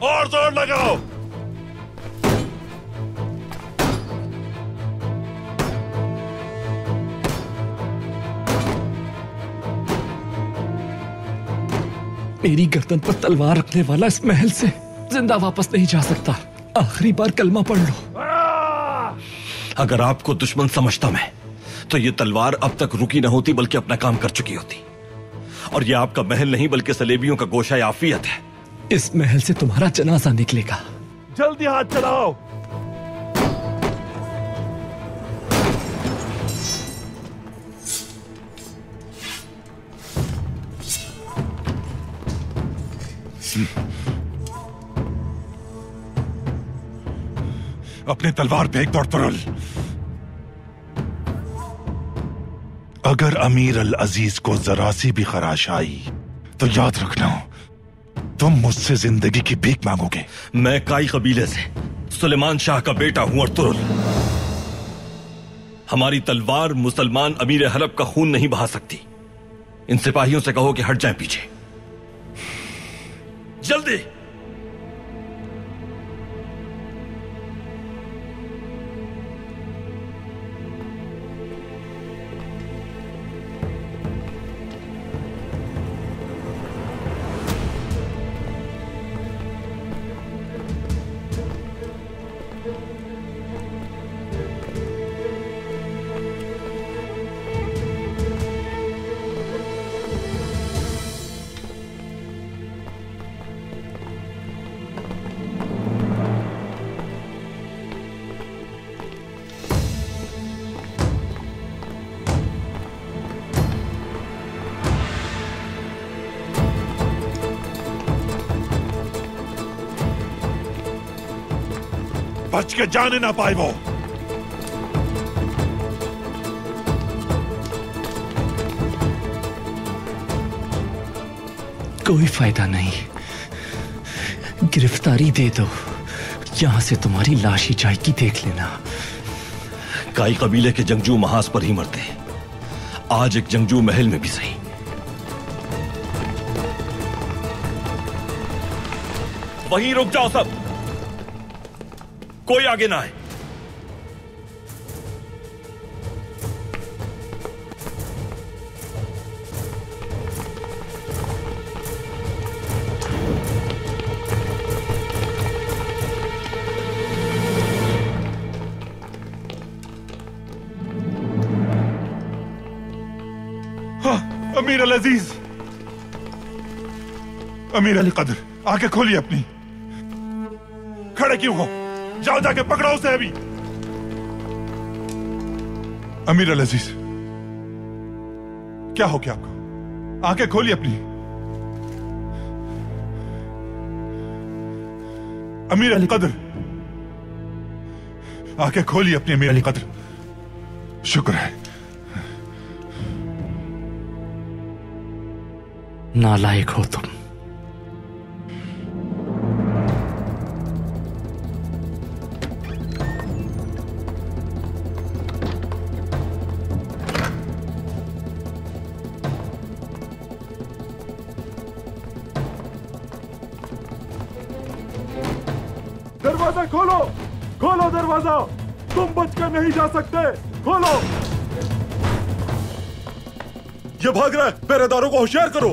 और जोर लगाओ। मेरी गर्दन पर तलवार रखने वाला इस महल से जिंदा वापस नहीं जा सकता। आखिरी बार कलमा पढ़ लो। अगर आपको दुश्मन समझता मैं, तो ये तलवार अब तक रुकी न होती बल्कि अपना काम कर चुकी होती। और ये आपका महल नहीं बल्कि सलेबियों का गोशा आफियत है। इस महल से तुम्हारा जनाजा निकलेगा। जल्दी हाथ चलाओ। अपनी तलवार फेंक दो तुरुल। अगर अमीर अल अजीज को जरा सी भी खराश आई तो याद रखना, तुम मुझसे जिंदगी की भीख मांगोगे। मैं काई कबीले से सुलेमान शाह का बेटा हूं और तुरुल, हमारी तलवार मुसलमान अमीर हलब का खून नहीं बहा सकती। इन सिपाहियों से कहो कि हट जाएं पीछे, जल्दी। बच के जाने ना पाए वो। कोई फायदा नहीं, गिरफ्तारी दे दो, यहां से तुम्हारी लाश ही जाएगी, देख लेना। काई कबीले के जंगजू महाज पर ही मरते हैं, आज एक जंगजू महल में भी सही। वहीं रुक जाओ सब, कोई आगे ना आए। हाँ, अमीर अल अजीज, अमीर अली कदर, आंखें खोलिए अपनी। खड़े क्यों हो? जाओ जाके पकड़ो उसे अभी। अमीर अल अजीज, क्या हो गया आपको? आंखें खोलिए अपनी। अमीर अली कदर, आंखें खोलिए अपनी अमीर अली कदर। शुक्र है। नालायक हो तुम। दरवाजा खोलो, खोलो दरवाजा, तुम बचकर नहीं जा सकते, खोलो। ये भाग रहा है, पहरेदारों को होशियार करो।